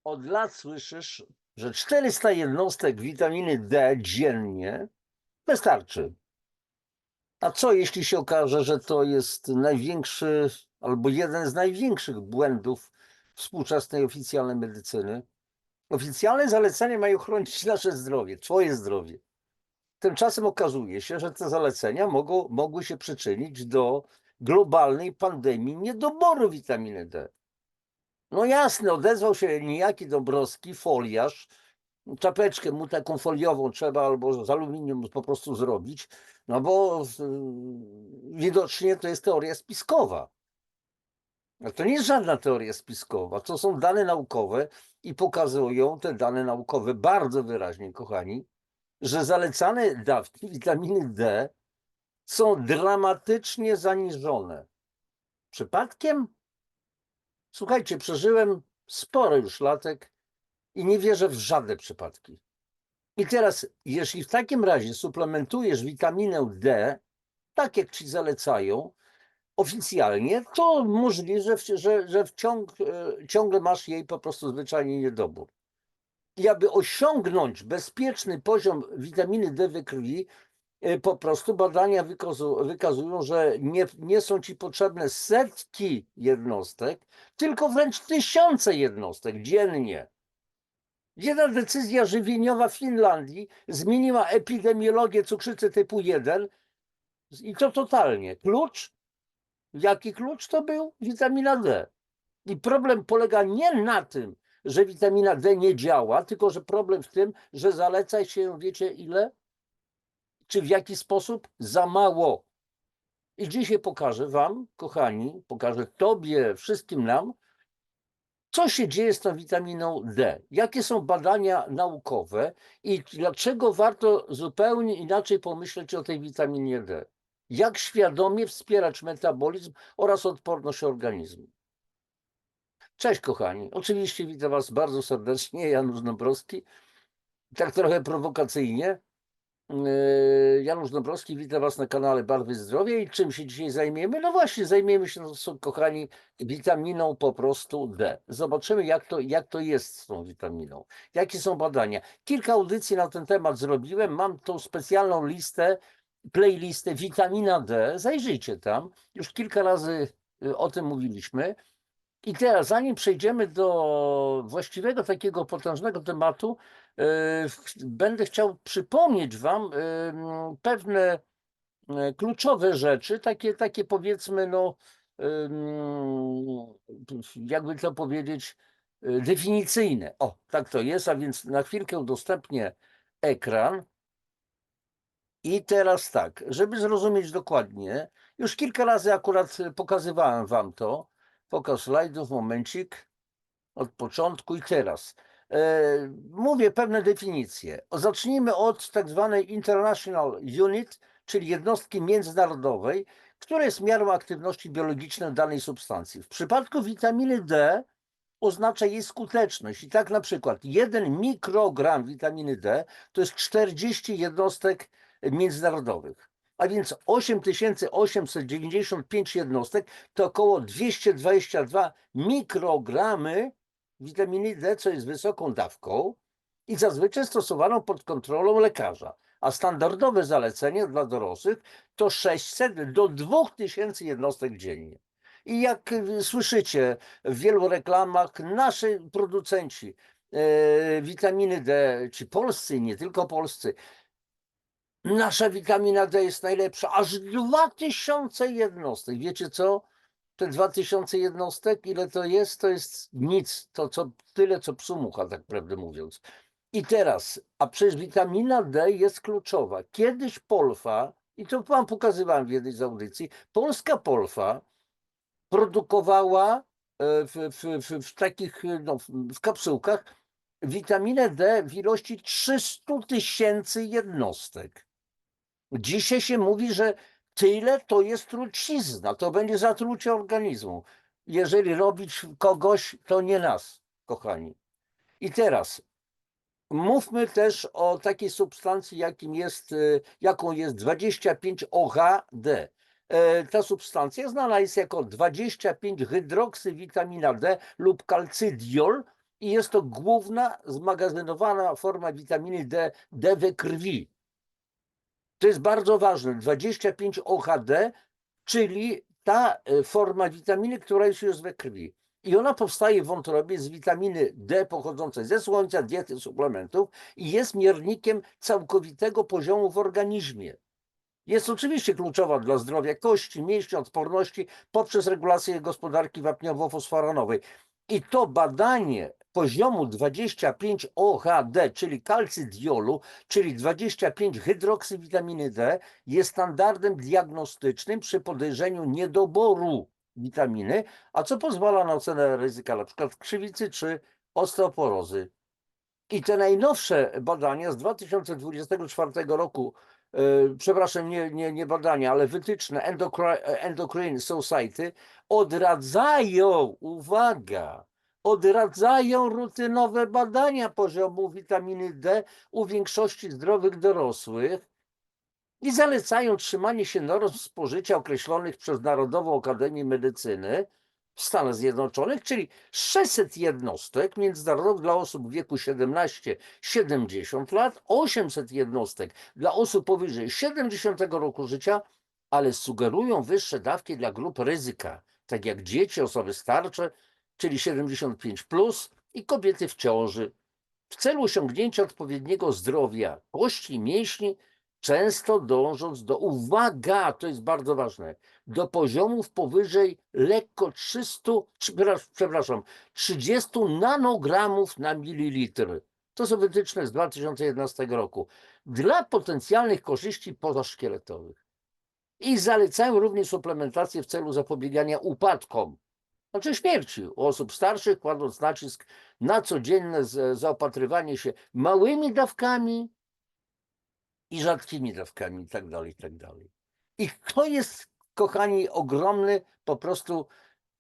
Od lat słyszysz, że 400 jednostek witaminy D dziennie wystarczy. A co jeśli się okaże, że to jest największy albo jeden z największych błędów współczesnej oficjalnej medycyny? Oficjalne zalecenia mają chronić nasze zdrowie, twoje zdrowie. Tymczasem okazuje się, że te zalecenia mogły się przyczynić do globalnej pandemii niedoboru witaminy D. No jasne, odezwał się niejaki Dąbrowski, foliarz, czapeczkę mu taką foliową trzeba albo z aluminium po prostu zrobić, no bo widocznie to jest teoria spiskowa. A to nie jest żadna teoria spiskowa, to są dane naukowe i pokazują te dane naukowe bardzo wyraźnie, kochani, że zalecane dawki witaminy D są dramatycznie zaniżone. Przypadkiem? Słuchajcie, przeżyłem sporo już latek i nie wierzę w żadne przypadki. I teraz, jeśli w takim razie suplementujesz witaminę D, tak jak ci zalecają oficjalnie, to możliwe, że ciągle masz jej po prostu zwyczajnie niedobór. I aby osiągnąć bezpieczny poziom witaminy D we krwi, po prostu badania wykazują, że nie są ci potrzebne setki jednostek, tylko wręcz tysiące jednostek dziennie. Jedna decyzja żywieniowa w Finlandii zmieniła epidemiologię cukrzycy typu 1 i to totalnie. Klucz? Jaki klucz to był? Witamina D. I problem polega nie na tym, że witamina D nie działa, tylko że problem w tym, że zaleca się, wiecie ile? Czy w jaki sposób? Za mało. I dzisiaj pokażę wam, kochani, pokażę tobie, wszystkim nam, co się dzieje z tą witaminą D? Jakie są badania naukowe i dlaczego warto zupełnie inaczej pomyśleć o tej witaminie D? Jak świadomie wspierać metabolizm oraz odporność organizmu? Cześć kochani, oczywiście witam was bardzo serdecznie, Janusz Dąbrowski. Tak trochę prowokacyjnie. Janusz Dąbrowski, witam was na kanale Barwy Zdrowia i czym się dzisiaj zajmiemy? No właśnie, zajmiemy się, kochani, witaminą po prostu D. Zobaczymy, jak to jest z tą witaminą. Jakie są badania. Kilka audycji na ten temat zrobiłem. Mam tą specjalną listę, playlistę Witamina D. Zajrzyjcie tam. Już kilka razy o tym mówiliśmy. I teraz, zanim przejdziemy do właściwego takiego potężnego tematu, będę chciał przypomnieć wam pewne kluczowe rzeczy, takie powiedzmy, no, jakby to powiedzieć, definicyjne. O, tak to jest, a więc na chwilkę udostępnię ekran. I teraz tak, żeby zrozumieć dokładnie, już kilka razy akurat pokazywałem wam to. Pokaz slajdów, momencik, od początku i teraz. Mówię pewne definicje. Zacznijmy od tak zwanej International Unit, czyli jednostki międzynarodowej, która jest miarą aktywności biologicznej danej substancji. W przypadku witaminy D oznacza jej skuteczność. I tak na przykład 1 mikrogram witaminy D to jest 40 jednostek międzynarodowych. A więc 8895 jednostek to około 222 mikrogramy witaminy D, co jest wysoką dawką i zazwyczaj stosowaną pod kontrolą lekarza. A standardowe zalecenie dla dorosłych to 600 do 2000 jednostek dziennie. I jak słyszycie w wielu reklamach, nasi producenci witaminy D, ci polscy i nie tylko polscy, nasza witamina D jest najlepsza, aż 2000 jednostek. Wiecie co? Te 2000 jednostek, ile to jest? To jest nic. Tyle, co psu mucha, tak prawdę mówiąc. I teraz, a przecież witamina D jest kluczowa. Kiedyś Polfa, i to wam pokazywałem w jednej z audycji, polska Polfa produkowała w takich, no, w kapsułkach witaminę D w ilości 300 000 jednostek. Dzisiaj się mówi, że tyle to jest trucizna, to będzie zatrucie organizmu. Jeżeli robić kogoś, to nie nas, kochani. I teraz mówmy też o takiej substancji, jaką jest 25-OHD. Ta substancja znana jest jako 25-hydroksywitamina D lub kalcydiol i jest to główna zmagazynowana forma witaminy D we krwi. To jest bardzo ważne. 25 OHD, czyli ta forma witaminy, która już jest we krwi. I ona powstaje w wątrobie z witaminy D pochodzącej ze słońca, diety, suplementów i jest miernikiem całkowitego poziomu w organizmie. Jest oczywiście kluczowa dla zdrowia kości, mięśni, odporności poprzez regulację gospodarki wapniowo-fosforanowej. I to badanie poziomu 25 OHD, czyli kalcydiolu, czyli 25 hydroksywitaminy D, jest standardem diagnostycznym przy podejrzeniu niedoboru witaminy, a co pozwala na ocenę ryzyka np. krzywicy czy osteoporozy. I te najnowsze badania z 2024 roku, przepraszam, nie badania, ale wytyczne Endocrine Society odradzają, uwaga, odradzają rutynowe badania poziomu witaminy D u większości zdrowych dorosłych i zalecają trzymanie się norm spożycia określonych przez Narodową Akademię Medycyny w Stanach Zjednoczonych, czyli 600 jednostek międzynarodowych dla osób w wieku 17-70 lat, 800 jednostek dla osób powyżej 70 roku życia, ale sugerują wyższe dawki dla grup ryzyka, tak jak dzieci, osoby starsze, czyli 75 plus i kobiety w ciąży, w celu osiągnięcia odpowiedniego zdrowia kości i mięśni, często dążąc do, uwaga, to jest bardzo ważne, do poziomów powyżej lekko 30 nanogramów na mililitr. To są wytyczne z 2011 roku. Dla potencjalnych korzyści pozaszkieletowych. I zalecają również suplementację w celu zapobiegania upadkom, znaczy śmierci u osób starszych, kładąc nacisk na codzienne zaopatrywanie się małymi dawkami i rzadkimi dawkami itd., itd. I to jest, kochani, ogromny, po prostu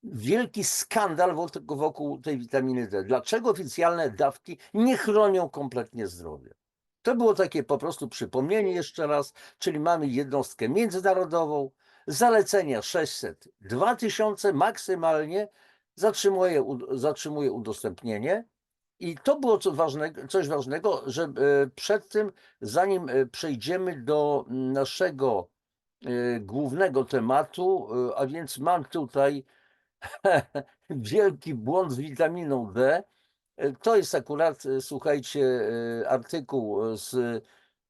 wielki skandal wokół tej witaminy D. Dlaczego oficjalne dawki nie chronią kompletnie zdrowia? To było takie po prostu przypomnienie jeszcze raz, czyli mamy jednostkę międzynarodową, zalecenia 600, 2000 maksymalnie, zatrzymuje udostępnienie. I to było coś ważnego, że przed tym, zanim przejdziemy do naszego głównego tematu, a więc mam tutaj wielki błąd z witaminą D. To jest akurat, słuchajcie, artykuł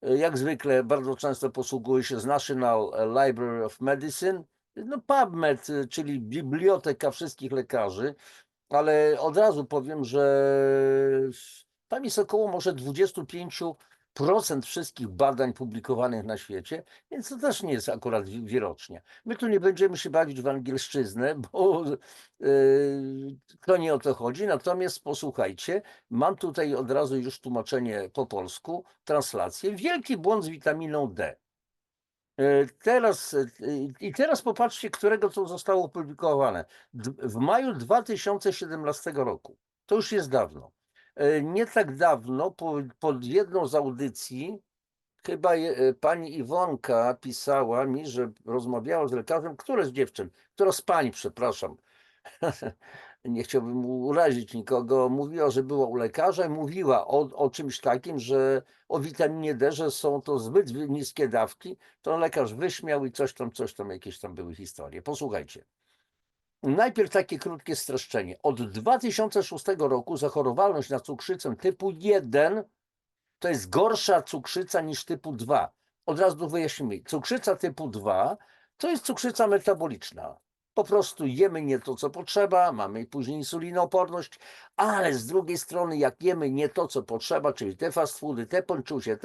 jak zwykle bardzo często posługuje się z National Library of Medicine, no PubMed, czyli biblioteka wszystkich lekarzy, ale od razu powiem, że tam jest około może 25% wszystkich badań publikowanych na świecie, więc to też nie jest akurat wierocznia. My tu nie będziemy się bawić w angielszczyznę, bo to nie o to chodzi, natomiast posłuchajcie, mam tutaj od razu już tłumaczenie po polsku, translację. Wielki błąd z witaminą D. Teraz popatrzcie, którego to zostało opublikowane. W maju 2017 roku. To już jest dawno. Nie tak dawno, pod jedną z audycji, chyba pani Iwonka pisała mi, że rozmawiała z lekarzem, która z dziewczyn, która z pań, przepraszam, nie chciałbym urazić nikogo, mówiła, że była u lekarza i mówiła o czymś takim, że o witaminie D, że są to zbyt niskie dawki, to lekarz wyśmiał i coś tam, jakieś tam były historie. Posłuchajcie. Najpierw takie krótkie streszczenie. Od 2006 roku zachorowalność na cukrzycę typu 1 to jest gorsza cukrzyca niż typu 2. Od razu wyjaśnimy. Cukrzyca typu 2 to jest cukrzyca metaboliczna. Po prostu jemy nie to, co potrzeba, mamy później insulinooporność, ale z drugiej strony, jak jemy nie to, co potrzeba, czyli te fast foody, te pończusie,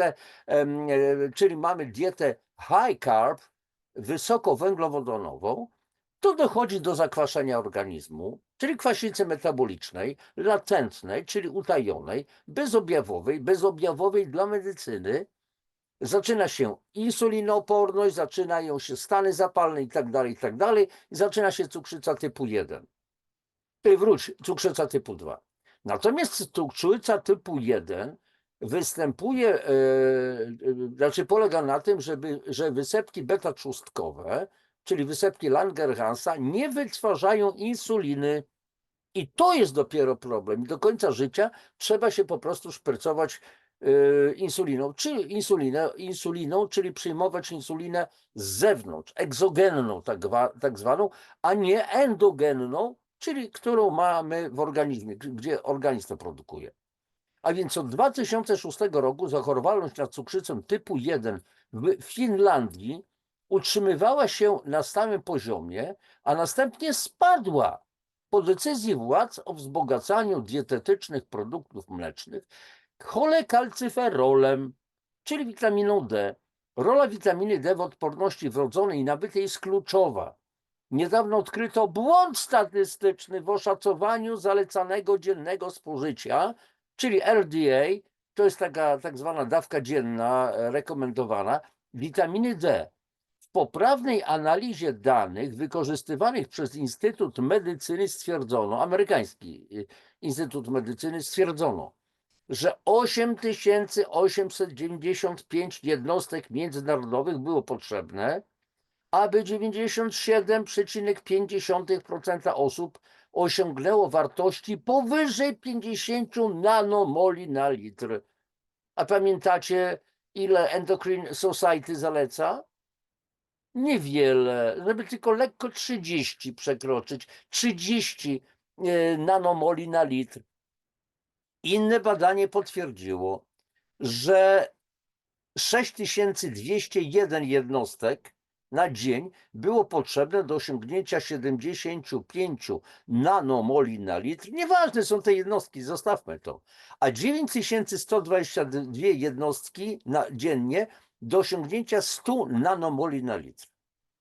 czyli mamy dietę high carb, wysokowęglowodanową, to dochodzi do zakwaszenia organizmu, czyli kwasicy metabolicznej, latentnej, czyli utajonej, bezobjawowej dla medycyny. Zaczyna się insulinooporność, zaczynają się stany zapalne itd., i zaczyna się cukrzyca typu 1. Cukrzyca typu 2. Natomiast cukrzyca typu 1 występuje, znaczy polega na tym, że wysepki beta-trzustkowe, czyli wysepki Langerhansa, nie wytwarzają insuliny. I to jest dopiero problem. I do końca życia trzeba się po prostu szprycować insuliną, czyli przyjmować insulinę z zewnątrz, egzogenną tak zwaną, a nie endogenną, czyli którą mamy w organizmie, gdzie organizm to produkuje. A więc od 2006 roku zachorowalność na cukrzycę typu 1 w Finlandii utrzymywała się na stałym poziomie, a następnie spadła po decyzji władz o wzbogacaniu dietetycznych produktów mlecznych cholekalcyferolem, czyli witaminą D. Rola witaminy D w odporności wrodzonej i nabytej jest kluczowa. Niedawno odkryto błąd statystyczny w oszacowaniu zalecanego dziennego spożycia, czyli RDA, to jest taka tak zwana dawka dzienna rekomendowana, witaminy D. W poprawnej analizie danych wykorzystywanych przez Instytut Medycyny stwierdzono, amerykański Instytut Medycyny stwierdzono, że 8895 jednostek międzynarodowych było potrzebne, aby 97,5% osób osiągnęło wartości powyżej 50 nanomoli na litr. A pamiętacie, ile Endocrine Society zaleca? Niewiele, żeby tylko lekko 30 przekroczyć, 30 nanomoli na litr. Inne badanie potwierdziło, że 6201 jednostek na dzień było potrzebne do osiągnięcia 75 nanomoli na litr. Nieważne są te jednostki, zostawmy to. A 9122 jednostki dziennie do osiągnięcia 100 nanomoli na litr.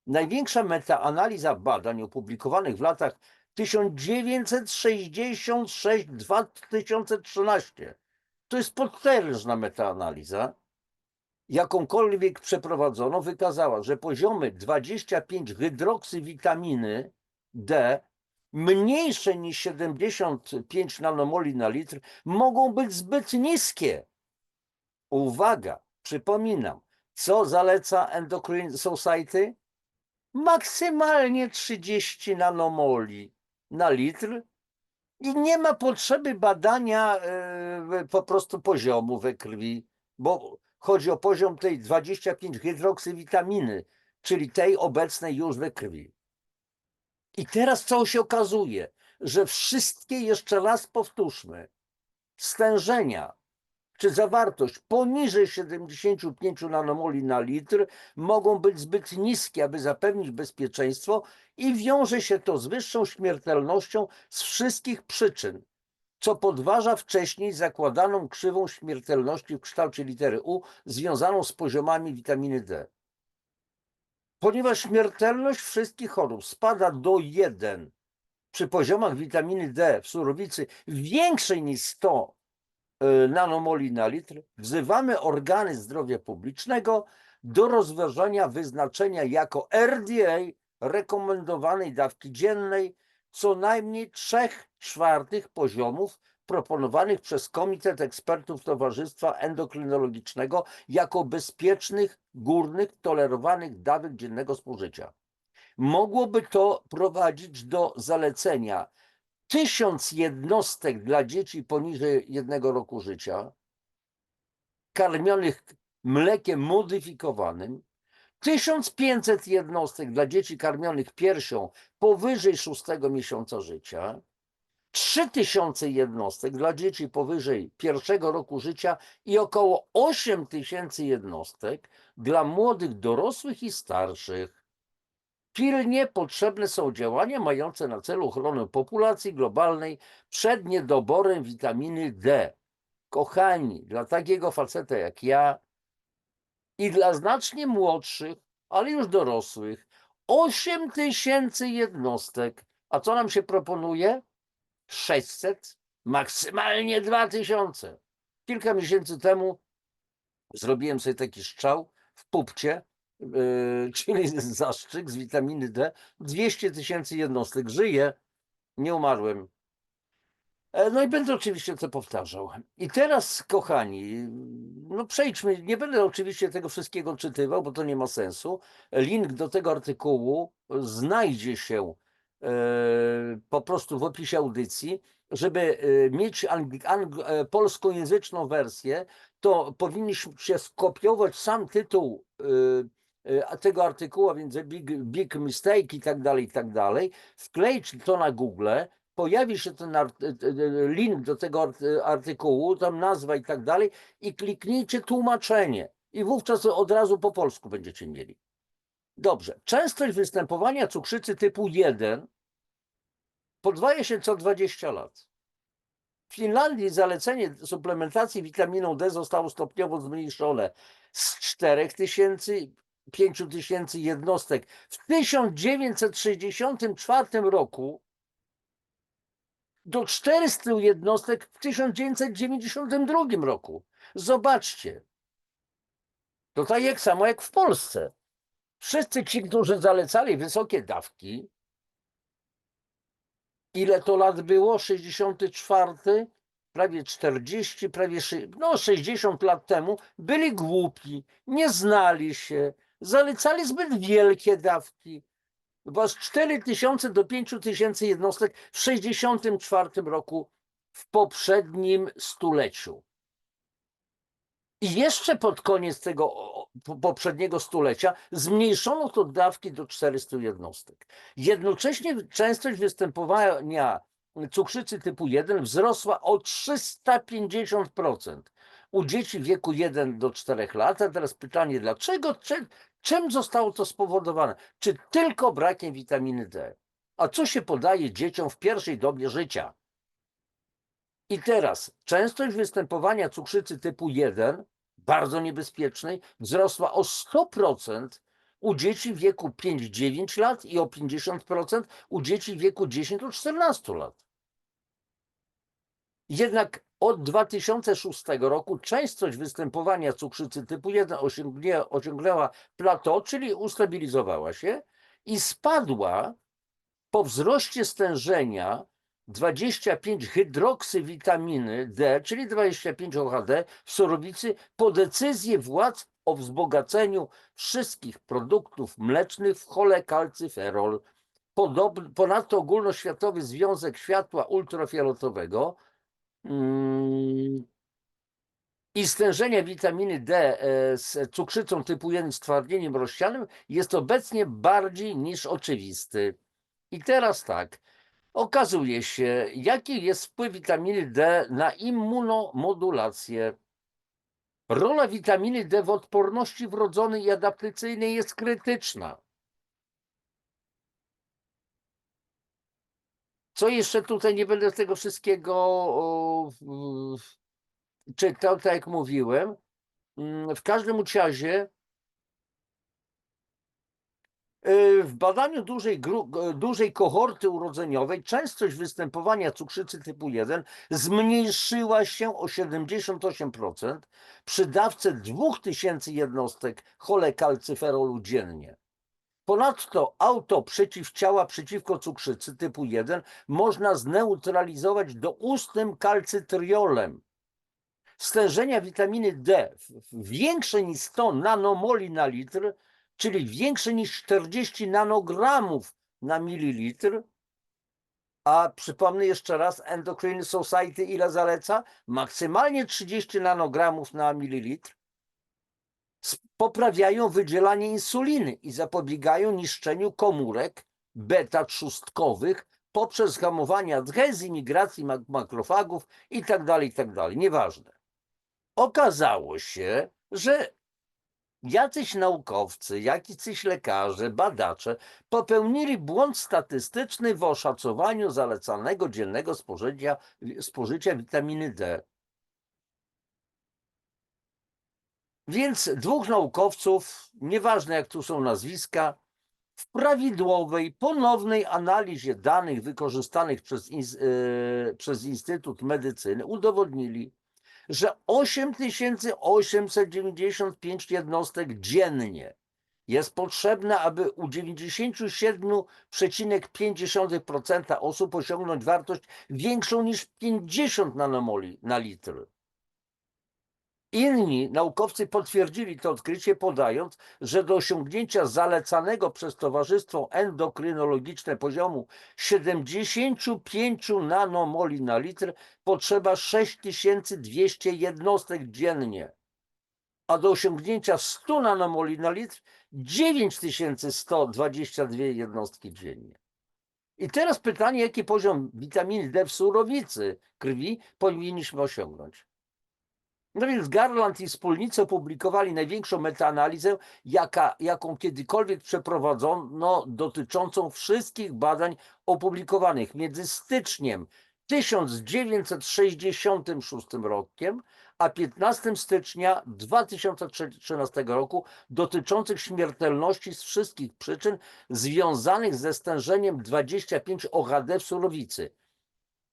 Największa metaanaliza badań opublikowanych w latach 1966-2013 to jest potężna metaanaliza, jakąkolwiek przeprowadzono, wykazała, że poziomy 25 hydroksywitaminy D mniejsze niż 75 nanomoli na litr mogą być zbyt niskie. Uwaga, przypominam, co zaleca Endocrine Society? Maksymalnie 30 nanomoli na litr i nie ma potrzeby badania po prostu poziomu we krwi, bo chodzi o poziom tej 25 hydroksywitaminy, czyli tej obecnej już we krwi. I teraz co się okazuje? Że wszystkie, jeszcze raz powtórzmy, stężenia czy zawartość poniżej 75 nanomoli na litr mogą być zbyt niskie, aby zapewnić bezpieczeństwo i wiąże się to z wyższą śmiertelnością z wszystkich przyczyn, co podważa wcześniej zakładaną krzywą śmiertelności w kształcie litery U związaną z poziomami witaminy D. Ponieważ śmiertelność wszystkich chorób spada do 1 przy poziomach witaminy D w surowicy większej niż 100 nanomoli na litr, wzywamy organy zdrowia publicznego do rozważania wyznaczenia jako RDA rekomendowanej dawki dziennej co najmniej 3/4 poziomów proponowanych przez Komitet Ekspertów Towarzystwa Endokrynologicznego jako bezpiecznych, górnych, tolerowanych dawek dziennego spożycia. Mogłoby to prowadzić do zalecenia 1000 jednostek dla dzieci poniżej 1 roku życia, karmionych mlekiem modyfikowanym, 1500 jednostek dla dzieci karmionych piersią powyżej 6 miesiąca życia, 3000 jednostek dla dzieci powyżej 1 roku życia i około 8000 jednostek dla młodych dorosłych i starszych. Pilnie potrzebne są działania mające na celu ochronę populacji globalnej przed niedoborem witaminy D. Kochani, dla takiego faceta jak ja i dla znacznie młodszych, ale już dorosłych, 8000 jednostek. A co nam się proponuje? 600, maksymalnie 2000. Kilka miesięcy temu zrobiłem sobie taki strzał w pupcie, czyli zastrzyk z witaminy D, 200 000 jednostek. Żyję, nie umarłem. No i będę oczywiście to powtarzał. I teraz, kochani, no przejdźmy, nie będę oczywiście tego wszystkiego czytywał, bo to nie ma sensu. Link do tego artykułu znajdzie się po prostu w opisie audycji, żeby mieć polskojęzyczną wersję, to powinniście skopiować sam tytuł tego artykułu, a więc big mistake i tak dalej, wkleić to na Google, pojawi się ten link do tego artykułu, tam nazwa i tak dalej, i kliknijcie tłumaczenie. I wówczas od razu po polsku będziecie mieli. Dobrze. Częstość występowania cukrzycy typu 1 podwaja się co 20 lat. W Finlandii zalecenie suplementacji witaminą D zostało stopniowo zmniejszone z 4000 5000 jednostek w 1964 roku do 400 jednostek w 1992 roku. Zobaczcie. To tak jak samo jak w Polsce. Wszyscy ci, którzy zalecali wysokie dawki, ile to lat było? 64, prawie 40, prawie 60 lat temu, byli głupi, nie znali się, zalecali zbyt wielkie dawki. Bo z 4000 do 5000 jednostek w 64 roku w poprzednim stuleciu. I jeszcze pod koniec tego poprzedniego stulecia zmniejszono to dawki do 400 jednostek. Jednocześnie częstość występowania cukrzycy typu 1 wzrosła o 350% u dzieci w wieku 1 do 4 lat. A teraz pytanie, dlaczego? Czym zostało to spowodowane? Czy tylko brakiem witaminy D? A co się podaje dzieciom w pierwszej dobie życia? I teraz częstość występowania cukrzycy typu 1, bardzo niebezpiecznej, wzrosła o 100% u dzieci w wieku 5-9 lat i o 50% u dzieci w wieku 10-14 lat. Jednak od 2006 roku częstość występowania cukrzycy typu 1 osiągnęła plateau, czyli ustabilizowała się i spadła po wzroście stężenia 25 hydroksywitaminy D, czyli 25 OHD w surowicy po decyzji władz o wzbogaceniu wszystkich produktów mlecznych w cholekalcyferol. Ponadto Ogólnoświatowy Związek Światła Ultrafioletowego i stężenia witaminy D z cukrzycą typu 1 stwardnieniem rozsianym jest obecnie bardziej niż oczywisty. I teraz tak, okazuje się, jaki jest wpływ witaminy D na immunomodulację. Rola witaminy D w odporności wrodzonej i adaptacyjnej jest krytyczna. Co jeszcze tutaj, nie będę tego wszystkiego czytał, tak jak mówiłem. W każdym razie w badaniu dużej kohorty urodzeniowej częstość występowania cukrzycy typu 1 zmniejszyła się o 78% przy dawce 2000 jednostek cholekalcyferolu dziennie. Ponadto przeciwciała przeciwko cukrzycy typu 1 można zneutralizować doustnym kalcytriolem. Stężenia witaminy D większe niż 100 nanomoli na litr, czyli większe niż 40 nanogramów na mililitr, a przypomnę jeszcze raz, Endocrine Society ile zaleca? Maksymalnie 30 nanogramów na mililitr, poprawiają wydzielanie insuliny i zapobiegają niszczeniu komórek beta-trzustkowych poprzez hamowanie adhezji, migracji makrofagów itd., itd. Nieważne. Okazało się, że jacyś naukowcy, jacyś lekarze, badacze popełnili błąd statystyczny w oszacowaniu zalecanego dziennego spożycia witaminy D. Więc dwóch naukowców, nieważne jak tu są nazwiska, w prawidłowej, ponownej analizie danych wykorzystanych przez Instytut Medycyny udowodnili, że 8895 jednostek dziennie jest potrzebne, aby u 97,5% osób osiągnąć wartość większą niż 50 nanomoli na litr. Inni naukowcy potwierdzili to odkrycie, podając, że do osiągnięcia zalecanego przez Towarzystwo Endokrynologiczne poziomu 75 nanomoli na litr potrzeba 6200 jednostek dziennie, a do osiągnięcia 100 nanomoli na litr 9122 jednostki dziennie. I teraz pytanie, jaki poziom witaminy D w surowicy krwi powinniśmy osiągnąć? No więc Garland i wspólnicy opublikowali największą metaanalizę, jaką kiedykolwiek przeprowadzono, dotyczącą wszystkich badań opublikowanych między styczniem 1966 rokiem a 15 stycznia 2013 roku, dotyczących śmiertelności z wszystkich przyczyn związanych ze stężeniem 25 OHD w surowicy,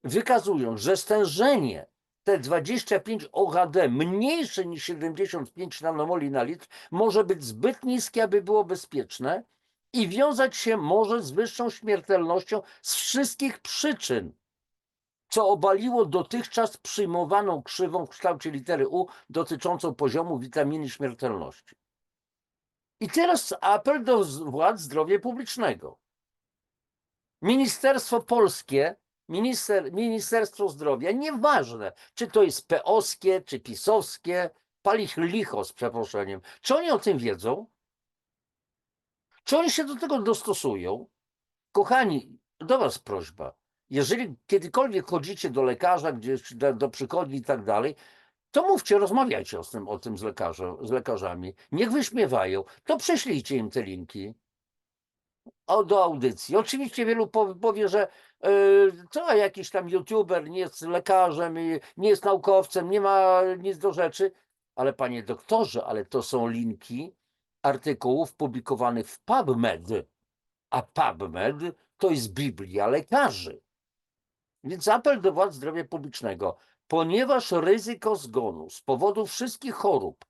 wykazując, że stężenie te 25 OHD mniejsze niż 75 nanomoli na litr może być zbyt niskie, aby było bezpieczne i wiązać się może z wyższą śmiertelnością z wszystkich przyczyn, co obaliło dotychczas przyjmowaną krzywą w kształcie litery U dotyczącą poziomu witaminy śmiertelności. I teraz apel do władz zdrowia publicznego. Ministerstwo polskie, Ministerstwo Zdrowia, nieważne, czy to jest PO-skie, czy PiS-owskie, pali licho z przeproszeniem. Czy oni o tym wiedzą? Czy oni się do tego dostosują? Kochani, do was prośba. Jeżeli kiedykolwiek chodzicie do lekarza, gdzieś do przychodni i tak dalej, to mówcie, rozmawiajcie o tym z lekarzami. Niech wyśmiewają. To prześlijcie im te linki do audycji. Oczywiście wielu powie, że to jakiś tam youtuber nie jest lekarzem, nie jest naukowcem, nie ma nic do rzeczy, ale panie doktorze, ale to są linki artykułów publikowanych w PubMed, a PubMed to jest Biblia lekarzy. Więc apel do władz zdrowia publicznego, ponieważ ryzyko zgonu z powodu wszystkich chorób,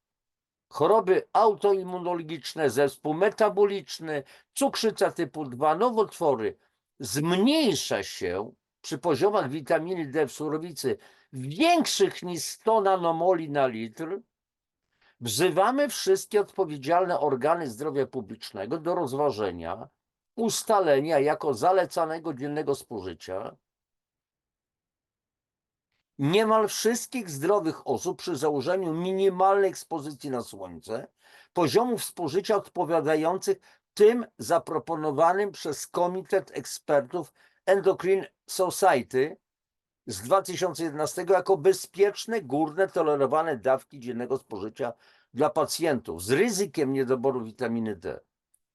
choroby autoimmunologiczne, zespół metaboliczny, cukrzyca typu 2, nowotwory zmniejsza się przy poziomach witaminy D w surowicy większych niż 100 nanomoli na litr, wzywamy wszystkie odpowiedzialne organy zdrowia publicznego do rozważenia ustalenia jako zalecanego dziennego spożycia niemal wszystkich zdrowych osób przy założeniu minimalnej ekspozycji na słońce, poziomów spożycia odpowiadających tym zaproponowanym przez Komitet Ekspertów Endocrine Society z 2011 jako bezpieczne, górne, tolerowane dawki dziennego spożycia dla pacjentów z ryzykiem niedoboru witaminy D.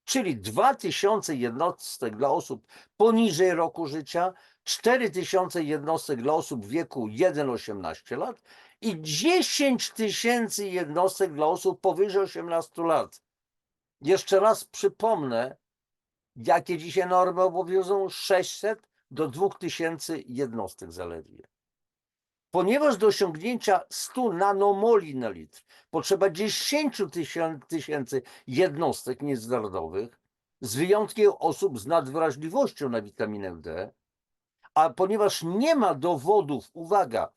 Czyli 2000 jednostek dla osób poniżej roku życia, 4000 jednostek dla osób w wieku 1-18 lat i 10 000 jednostek dla osób powyżej 18 lat. Jeszcze raz przypomnę, jakie dzisiaj normy obowiązują: 600 do 2000 jednostek zaledwie. Ponieważ do osiągnięcia 100 nanomoli na litr potrzeba 10 000 jednostek niestandardowych, z wyjątkiem osób z nadwrażliwością na witaminę D, a ponieważ nie ma dowodów, uwaga,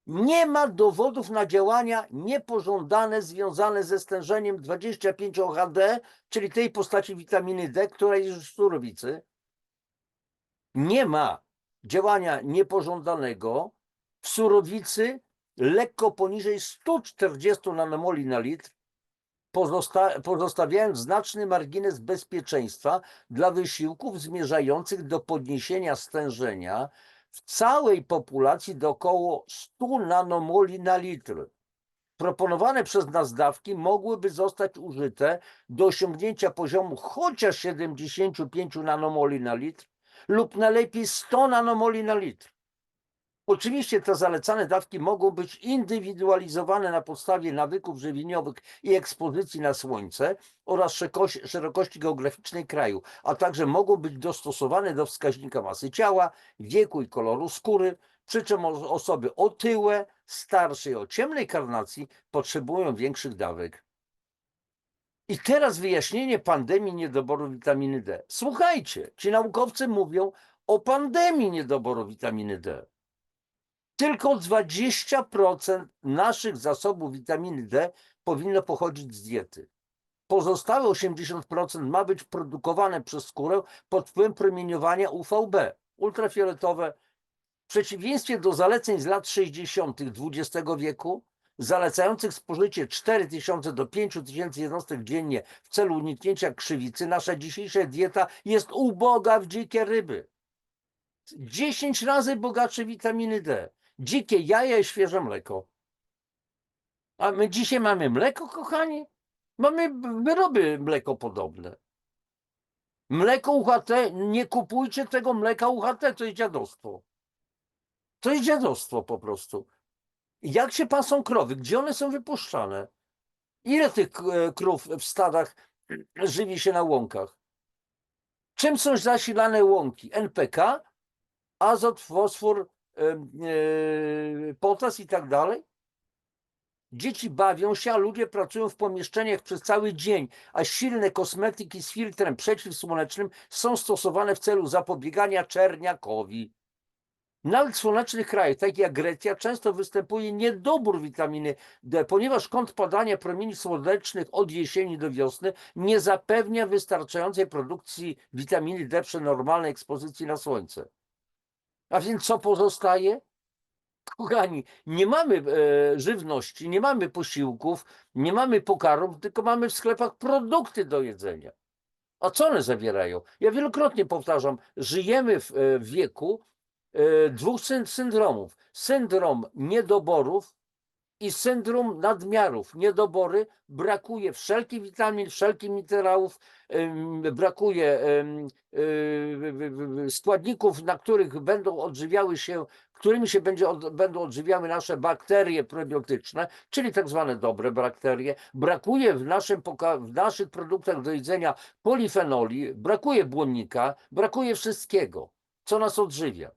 nie ma dowodów na działania niepożądane związane ze stężeniem 25 OHD, czyli tej postaci witaminy D, która jest w surowicy, nie ma działania niepożądanego w surowicy lekko poniżej 140 nanomoli na litr, pozostawiając znaczny margines bezpieczeństwa dla wysiłków zmierzających do podniesienia stężenia w całej populacji do około 100 nanomoli na litr. Proponowane przez nas dawki mogłyby zostać użyte do osiągnięcia poziomu chociaż 75 nanomoli na litr lub najlepiej 100 nanomoli na litr. Oczywiście te zalecane dawki mogą być indywidualizowane na podstawie nawyków żywieniowych i ekspozycji na słońce oraz szerokości geograficznej kraju, a także mogą być dostosowane do wskaźnika masy ciała, wieku i koloru skóry, przy czym osoby otyłe, starsze i o ciemnej karnacji potrzebują większych dawek. I teraz wyjaśnienie pandemii niedoboru witaminy D. Słuchajcie, ci naukowcy mówią o pandemii niedoboru witaminy D. tylko 20% naszych zasobów witaminy D powinno pochodzić z diety. Pozostałe 80% ma być produkowane przez skórę pod wpływem promieniowania UVB, ultrafioletowe. W przeciwieństwie do zaleceń z lat 60. XX wieku, zalecających spożycie 4000 do 5000 jednostek dziennie w celu uniknięcia krzywicy, nasza dzisiejsza dieta jest uboga w dzikie ryby. 10 razy bogatsze witaminy D. Dzikie jaja i świeże mleko. A my dzisiaj mamy mleko, kochani? Mamy wyroby mlekopodobne. Mleko UHT, nie kupujcie tego mleka UHT, to jest dziadostwo. To jest dziadostwo po prostu. Jak się pasą krowy? Gdzie one są wypuszczane? Ile tych krów w stadach żywi się na łąkach? Czym są zasilane łąki? NPK, azot, fosfor, potas i tak dalej? Dzieci bawią się, a ludzie pracują w pomieszczeniach przez cały dzień, a silne kosmetyki z filtrem przeciwsłonecznym są stosowane w celu zapobiegania czerniakowi. Nawet w słonecznych krajach, takich jak Grecja, często występuje niedobór witaminy D, ponieważ kąt padania promieni słonecznych od jesieni do wiosny nie zapewnia wystarczającej produkcji witaminy D przy normalnej ekspozycji na słońce. A więc co pozostaje? Kochani, nie mamy żywności, nie mamy posiłków, nie mamy pokarmów, tylko mamy w sklepach produkty do jedzenia. A co one zawierają? Ja wielokrotnie powtarzam, żyjemy w wieku dwóch syndromów. Syndrom niedoborów i syndrom nadmiarów. Niedobory, brakuje wszelkich witamin, wszelkich minerałów, brakuje składników, na których będą odżywiały się, którymi się będą odżywiały nasze bakterie prebiotyczne, czyli tak zwane dobre bakterie. Brakuje w naszych produktach do jedzenia polifenoli, brakuje błonnika, brakuje wszystkiego, co nas odżywia.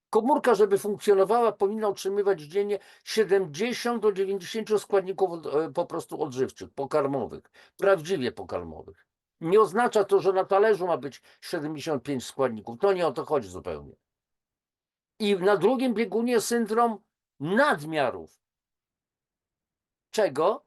Komórka, żeby funkcjonowała, powinna otrzymywać dziennie 70 do 90 składników po prostu odżywczych, pokarmowych, prawdziwie pokarmowych. Nie oznacza to, że na talerzu ma być 75 składników. To nie o to chodzi zupełnie. I na drugim biegunie syndrom nadmiarów. Czego?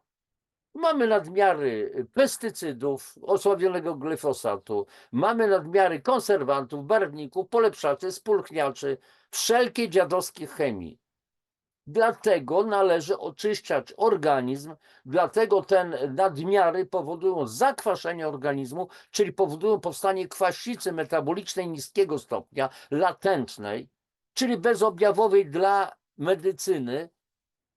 Mamy nadmiary pestycydów, osłabionego glifosatu, mamy nadmiary konserwantów, barwników, polepszaczy, spulchniaczy, wszelkiej dziadowskiej chemii. Dlatego należy oczyszczać organizm, dlatego te nadmiary powodują zakwaszenie organizmu, czyli powodują powstanie kwasicy metabolicznej niskiego stopnia, latentnej, czyli bezobjawowej dla medycyny.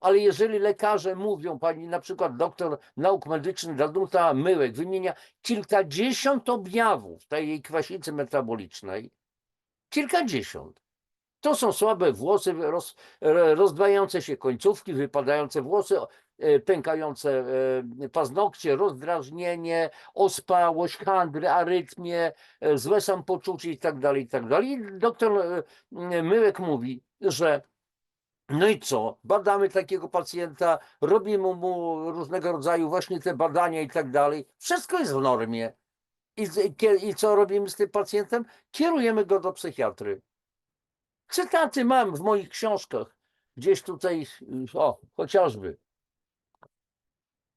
Ale jeżeli lekarze mówią, pani na przykład doktor nauk medycznych Danuta Myłek wymienia kilkadziesiąt objawów tej jej kwasicy metabolicznej, kilkadziesiąt. To są słabe włosy, rozdwajające się końcówki, wypadające włosy, pękające paznokcie, rozdrażnienie, ospałość, handry, arytmie, złe samopoczucie itd., itd. I doktor Myłek mówi, że no i co? Badamy takiego pacjenta, robimy mu różnego rodzaju właśnie te badania i tak dalej. Wszystko jest w normie. I co robimy z tym pacjentem? Kierujemy go do psychiatry. Cytaty mam w moich książkach. Gdzieś tutaj, o, chociażby.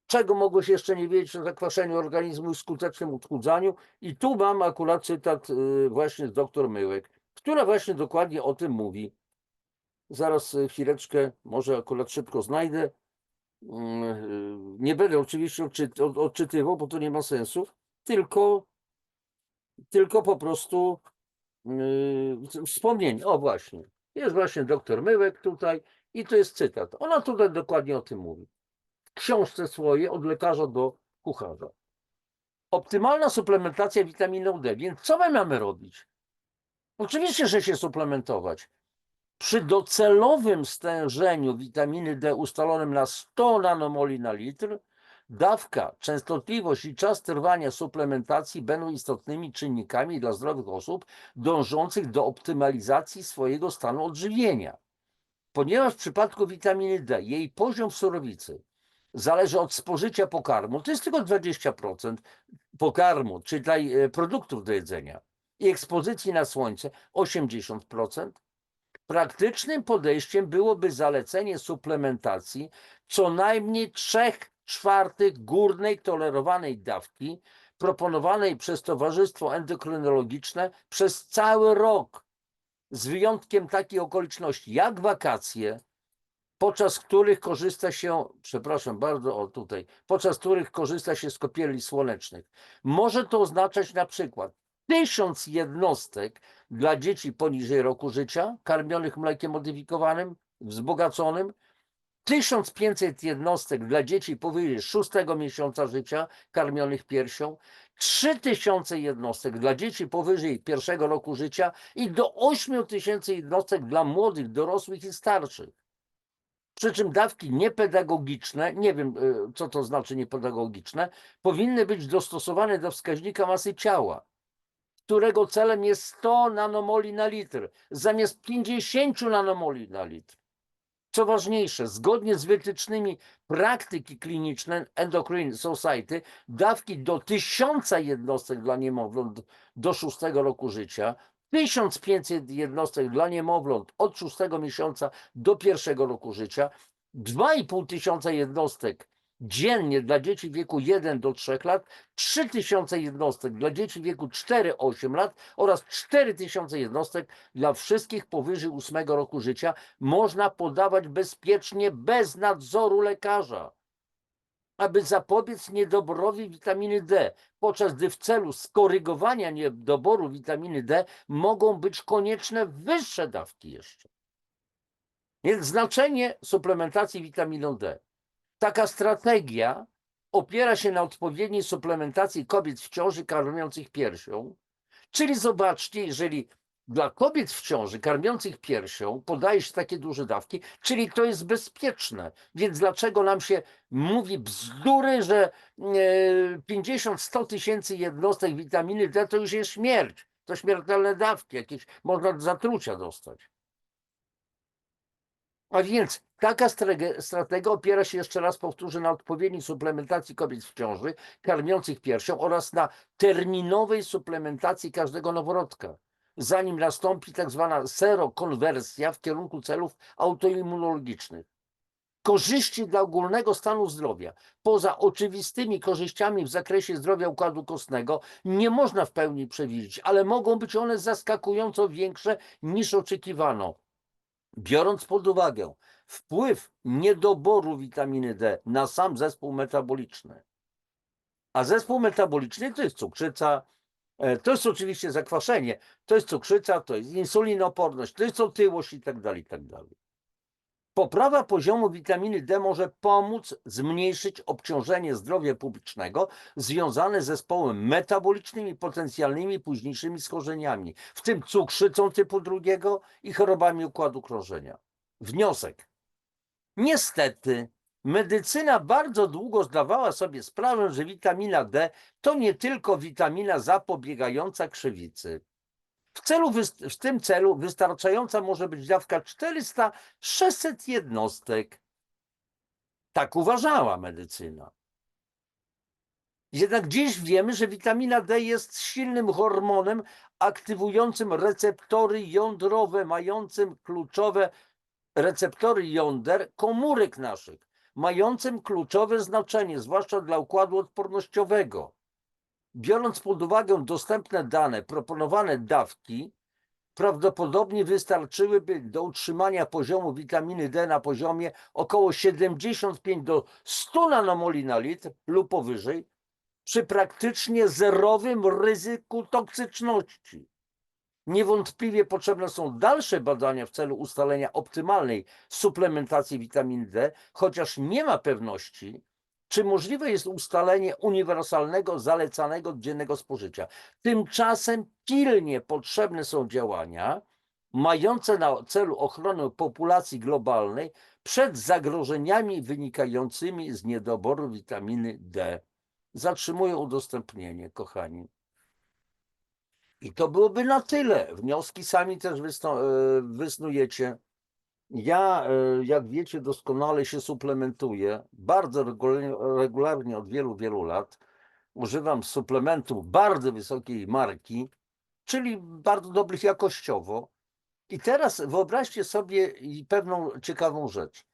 Czego mogło się jeszcze nie wiedzieć o zakwaszeniu organizmu i skutecznym odchudzaniu? I tu mam akurat cytat właśnie z dr Myłek, która właśnie dokładnie o tym mówi. Zaraz chwileczkę, może akurat szybko znajdę. Nie będę oczywiście odczytywał, bo to nie ma sensu, tylko po prostu wspomnienie. O właśnie, jest właśnie doktor Myłek tutaj i to jest cytat. Ona tutaj dokładnie o tym mówi. W książce swojej Od lekarza do kucharza. Optymalna suplementacja witaminą D. Więc co my mamy robić? Oczywiście, że się suplementować. Przy docelowym stężeniu witaminy D ustalonym na 100 nanomoli na litr, dawka, częstotliwość i czas trwania suplementacji będą istotnymi czynnikami dla zdrowych osób dążących do optymalizacji swojego stanu odżywienia. Ponieważ w przypadku witaminy D jej poziom w surowicy zależy od spożycia pokarmu, to jest tylko 20% pokarmu, czyli produktów do jedzenia, i ekspozycji na słońce 80%, Praktycznym podejściem byłoby zalecenie suplementacji co najmniej 3/4 górnej tolerowanej dawki proponowanej przez Towarzystwo Endokrynologiczne przez cały rok, z wyjątkiem takich okoliczności jak wakacje, podczas których korzysta się, przepraszam bardzo, o tutaj, podczas których korzysta się z kąpieli słonecznych. Może to oznaczać na przykład 1000 jednostek dla dzieci poniżej roku życia, karmionych mlekiem modyfikowanym, wzbogaconym, 1500 jednostek dla dzieci powyżej 6 miesiąca życia, karmionych piersią, 3000 jednostek dla dzieci powyżej 1 roku życia i do 8000 jednostek dla młodych, dorosłych i starszych. Przy czym dawki niepedagogiczne, nie wiem co to znaczy niepedagogiczne, powinny być dostosowane do wskaźnika masy ciała, którego celem jest 100 nanomoli na litr, zamiast 50 nanomoli na litr. Co ważniejsze, zgodnie z wytycznymi praktyki klinicznej Endocrine Society, dawki do 1000 jednostek dla niemowląt do 6 roku życia, 1500 jednostek dla niemowląt od 6 miesiąca do 1 roku życia, 2500 jednostek dziennie dla dzieci w wieku 1 do 3 lat, 3000 jednostek dla dzieci w wieku 4-8 lat oraz 4000 jednostek dla wszystkich powyżej 8 roku życia można podawać bezpiecznie, bez nadzoru lekarza, aby zapobiec niedoborowi witaminy D, podczas gdy w celu skorygowania niedoboru witaminy D mogą być konieczne wyższe dawki jeszcze. Więc znaczenie suplementacji witaminą D. Taka strategia opiera się na odpowiedniej suplementacji kobiet w ciąży karmiących piersią, czyli zobaczcie, jeżeli dla kobiet w ciąży karmiących piersią podaje się takie duże dawki, czyli to jest bezpieczne. Więc dlaczego nam się mówi bzdury, że 50-100 tysięcy jednostek witaminy D to już jest śmierć. To śmiertelne dawki, jakieś można zatrucia dostać. A więc taka strategia opiera się, jeszcze raz powtórzę, na odpowiedniej suplementacji kobiet w ciąży karmiących piersią oraz na terminowej suplementacji każdego noworodka, zanim nastąpi tak zwana serokonwersja w kierunku celów autoimmunologicznych. Korzyści dla ogólnego stanu zdrowia, poza oczywistymi korzyściami w zakresie zdrowia układu kostnego, nie można w pełni przewidzieć, ale mogą być one zaskakująco większe niż oczekiwano. Biorąc pod uwagę wpływ niedoboru witaminy D na sam zespół metaboliczny, a zespół metaboliczny to jest cukrzyca, to jest oczywiście zakwaszenie, to jest cukrzyca, to jest insulinoporność, to jest otyłość i tak dalej. Poprawa poziomu witaminy D może pomóc zmniejszyć obciążenie zdrowia publicznego związane z zespołem metabolicznym i potencjalnymi późniejszymi schorzeniami, w tym cukrzycą typu 2 i chorobami układu krążenia. Wniosek. Niestety, medycyna bardzo długo zdawała sobie sprawę, że witamina D to nie tylko witamina zapobiegająca krzywicy. W tym celu wystarczająca może być dawka 400-600 jednostek. Tak uważała medycyna. Jednak dziś wiemy, że witamina D jest silnym hormonem aktywującym receptory jądrowe, mającym kluczowe receptory jąder komórek naszych, mającym kluczowe znaczenie, zwłaszcza dla układu odpornościowego. Biorąc pod uwagę dostępne dane, proponowane dawki prawdopodobnie wystarczyłyby do utrzymania poziomu witaminy D na poziomie około 75 do 100 nanomoli na litr lub powyżej, przy praktycznie zerowym ryzyku toksyczności. Niewątpliwie potrzebne są dalsze badania w celu ustalenia optymalnej suplementacji witaminy D, chociaż nie ma pewności, czy możliwe jest ustalenie uniwersalnego, zalecanego dziennego spożycia. Tymczasem pilnie potrzebne są działania mające na celu ochronę populacji globalnej przed zagrożeniami wynikającymi z niedoboru witaminy D. Zatrzymuję udostępnienie, kochani. I to byłoby na tyle. Wnioski sami też wysnujecie. Ja, jak wiecie, doskonale się suplementuję. Bardzo regularnie od wielu, wielu lat. Używam suplementów bardzo wysokiej marki, czyli bardzo dobrych jakościowo. I teraz wyobraźcie sobie pewną ciekawą rzecz,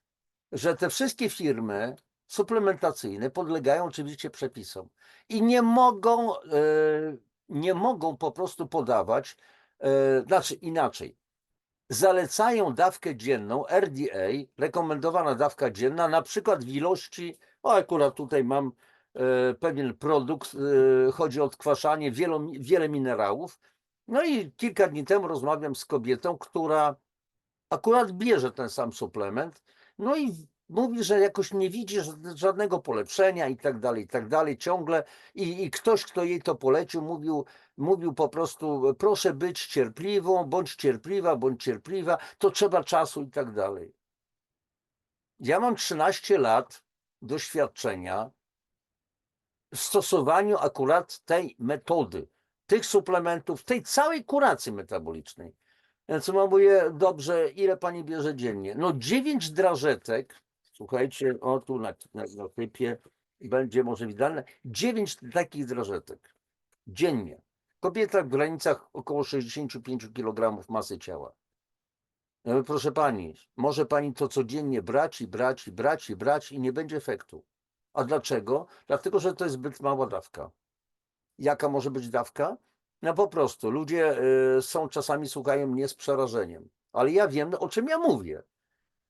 że te wszystkie firmy suplementacyjne podlegają oczywiście przepisom i nie mogą po prostu podawać, znaczy inaczej, zalecają dawkę dzienną, RDA, rekomendowana dawka dzienna, na przykład w ilości, akurat tutaj mam pewien produkt, chodzi o odkwaszanie, wiele minerałów. No i kilka dni temu rozmawiam z kobietą, która akurat bierze ten sam suplement, no i mówi, że jakoś nie widzi żadnego polepszenia i tak dalej, ciągle. I ktoś, kto jej to polecił, mówił po prostu, proszę być cierpliwą, bądź cierpliwa, to trzeba czasu i tak dalej. Ja mam 13 lat doświadczenia w stosowaniu akurat tej metody, tych suplementów, tej całej kuracji metabolicznej. Więc mówię, dobrze, ile pani bierze dziennie? No 9 drażetek, słuchajcie, o tu na typie będzie może widziane, 9 takich drażetek dziennie. Kobieta w granicach około 65 kg masy ciała. Ja mówię, proszę pani, może pani to codziennie brać i nie będzie efektu. A dlaczego? Dlatego, że to jest zbyt mała dawka. Jaka może być dawka? No po prostu ludzie są czasami, słuchają mnie z przerażeniem, ale ja wiem, o czym ja mówię.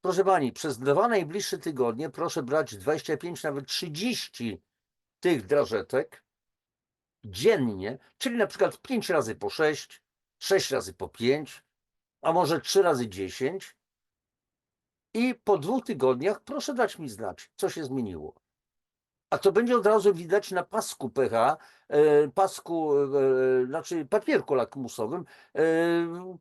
Proszę pani, przez 2 najbliższe tygodnie proszę brać 25, nawet 30 tych drażetek dziennie, czyli na przykład 5 razy po 6, 6 razy po 5, a może 3 razy 10 i po 2 tygodniach proszę dać mi znać, co się zmieniło. A to będzie od razu widać na pasku pH, znaczy papierku lakmusowym,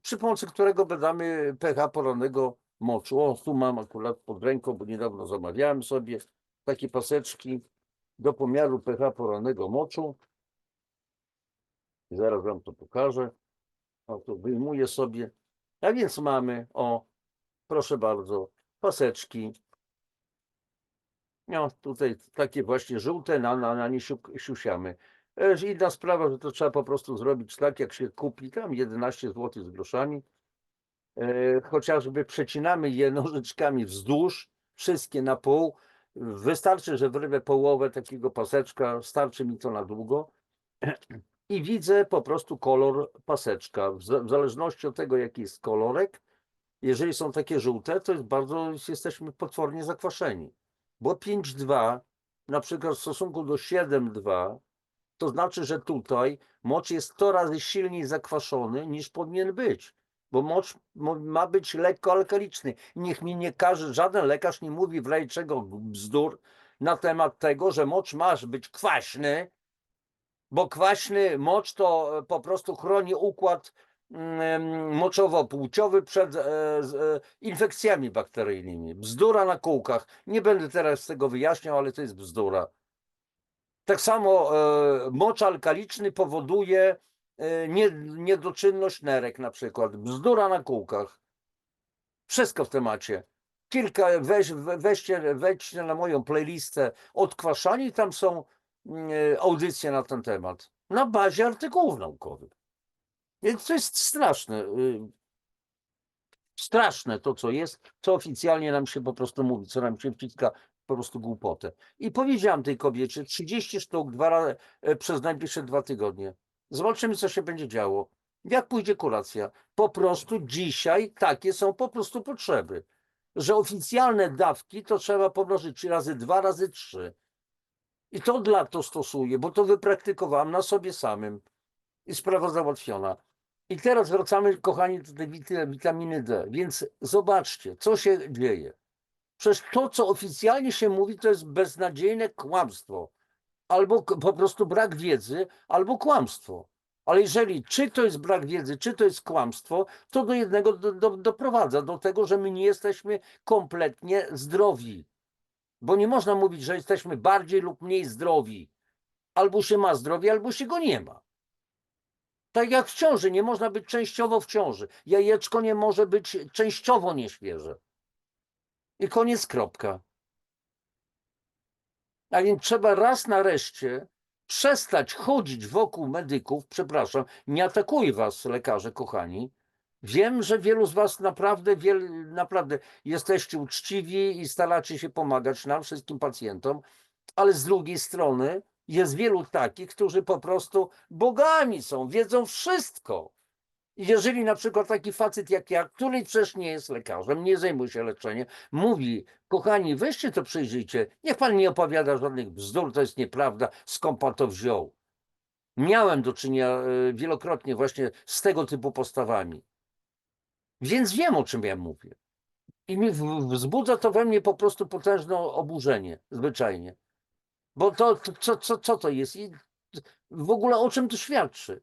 przy pomocy którego badamy pH porannego moczu. O, tu mam akurat pod ręką, bo niedawno zamawiałem sobie takie paseczki do pomiaru pH porannego moczu. Zaraz wam to pokażę. O, to wyjmuję sobie. A więc mamy, o, proszę bardzo, paseczki. No, tutaj takie właśnie żółte, na nie siusiamy. Inna sprawa, że to trzeba po prostu zrobić tak, jak się kupi, tam 11 zł z groszami. Chociażby przecinamy je nożyczkami wzdłuż, wszystkie na pół. Wystarczy, że wyrwę połowę takiego paseczka, starczy mi to na długo. I widzę po prostu kolor paseczka. W zależności od tego, jaki jest kolorek, jeżeli są takie żółte, to jest jesteśmy potwornie zakwaszeni. Bo 5,2 na przykład w stosunku do 7,2 to znaczy, że tutaj mocz jest 100 razy silniej zakwaszony niż powinien być. Bo mocz ma być lekko alkaliczny. Niech mi nie każe, żaden lekarz nie mówi w razie czego bzdur na temat tego, że mocz ma być kwaśny, bo kwaśny mocz to po prostu chroni układ moczowo-płciowy przed infekcjami bakteryjnymi. Bzdura na kółkach. Nie będę teraz tego wyjaśniał, ale to jest bzdura. Tak samo mocz alkaliczny powoduje niedoczynność nerek na przykład. Bzdura na kółkach. Wszystko w temacie. Wejdźcie na moją playlistę odkwaszanie i tam są audycje na ten temat. Na bazie artykułów naukowych. Więc to jest straszne. Straszne to, co jest, co oficjalnie nam się po prostu mówi, co nam się wciska po prostu głupotę. I powiedziałam tej kobiecie 30 sztuk przez najbliższe 2 tygodnie. Zobaczymy, co się będzie działo. Jak pójdzie kuracja? Po prostu dzisiaj takie są po prostu potrzeby. Że oficjalne dawki to trzeba pomnożyć 3 razy 2 razy 3. I to dla to stosuję, bo to wypraktykowałam na sobie samym. I sprawa załatwiona. I teraz wracamy, kochani, do tej witaminy D. Więc zobaczcie, co się dzieje. Przecież to, co oficjalnie się mówi, to jest beznadziejne kłamstwo. Albo po prostu brak wiedzy, albo kłamstwo. Ale jeżeli czy to jest brak wiedzy, czy to jest kłamstwo, to do jednego doprowadza, do tego, że my nie jesteśmy kompletnie zdrowi. Bo nie można mówić, że jesteśmy bardziej lub mniej zdrowi. Albo się ma zdrowie, albo się go nie ma. Tak jak w ciąży, nie można być częściowo w ciąży. Jajeczko nie może być częściowo nieświeże. I koniec, kropka. A więc trzeba raz nareszcie przestać chodzić wokół medyków, przepraszam, nie atakuję was, lekarze kochani, Wiem, że wielu z was naprawdę jesteście uczciwi i staracie się pomagać nam, wszystkim pacjentom, ale z drugiej strony jest wielu takich, którzy po prostu bogami są, wiedzą wszystko. I jeżeli na przykład taki facet jak ja, który przecież nie jest lekarzem, nie zajmuje się leczeniem, mówi: kochani, weźcie to przyjrzyjcie, niech pan nie opowiada żadnych bzdur, to jest nieprawda, skąd pan to wziął. Miałem do czynienia wielokrotnie właśnie z tego typu postawami. Więc wiem, o czym ja mówię. I mi wzbudza to we mnie po prostu potężne oburzenie, zwyczajnie. Bo co to jest? I w ogóle o czym to świadczy?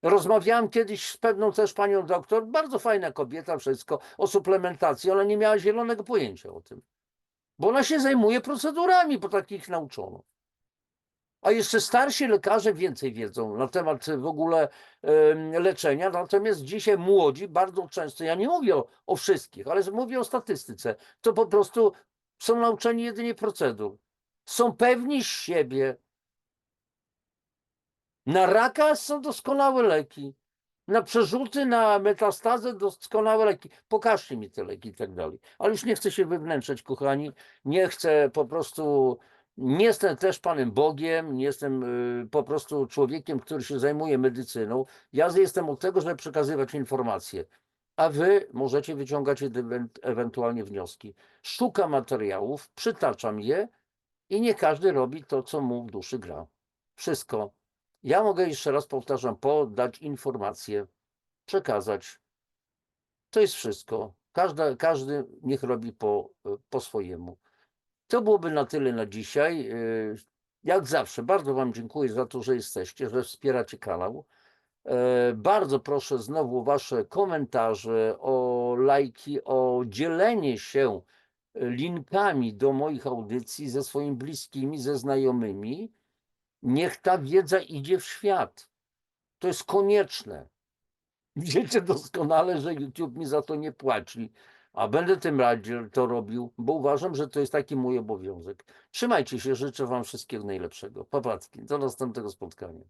Rozmawiałem kiedyś z pewną też panią doktor, bardzo fajna kobieta, wszystko, o suplementacji. Ona nie miała zielonego pojęcia o tym. Bo ona się zajmuje procedurami, bo takich nauczono. A jeszcze starsi lekarze więcej wiedzą na temat w ogóle leczenia, natomiast dzisiaj młodzi bardzo często, ja nie mówię o wszystkich, ale mówię o statystyce, to po prostu są nauczeni jedynie procedur. Są pewni siebie. Na raka są doskonałe leki. Na przerzuty, na metastazę doskonałe leki. Pokażcie mi te leki i tak dalej. Ale już nie chcę się wywnętrzać, kochani. Nie chcę po prostu. Nie jestem też Panem Bogiem, nie jestem po prostu człowiekiem, który się zajmuje medycyną. Ja jestem od tego, żeby przekazywać informacje, a wy możecie wyciągać ewentualnie wnioski. Szukam materiałów, przytaczam je i nie każdy robi to, co mu w duszy gra. Wszystko. Ja mogę, jeszcze raz powtarzam, podać informacje, przekazać. To jest wszystko. Każdy niech robi po swojemu. To byłoby na tyle na dzisiaj. Jak zawsze, bardzo Wam dziękuję za to, że jesteście, że wspieracie kanał. Bardzo proszę znowu o Wasze komentarze, o lajki, o dzielenie się linkami do moich audycji ze swoimi bliskimi, ze znajomymi. Niech ta wiedza idzie w świat. To jest konieczne. Wiecie doskonale, że YouTube mi za to nie płaci, a będę tym bardziej to robił, bo uważam, że to jest taki mój obowiązek. Trzymajcie się, życzę Wam wszystkiego najlepszego. Papatki, do następnego spotkania.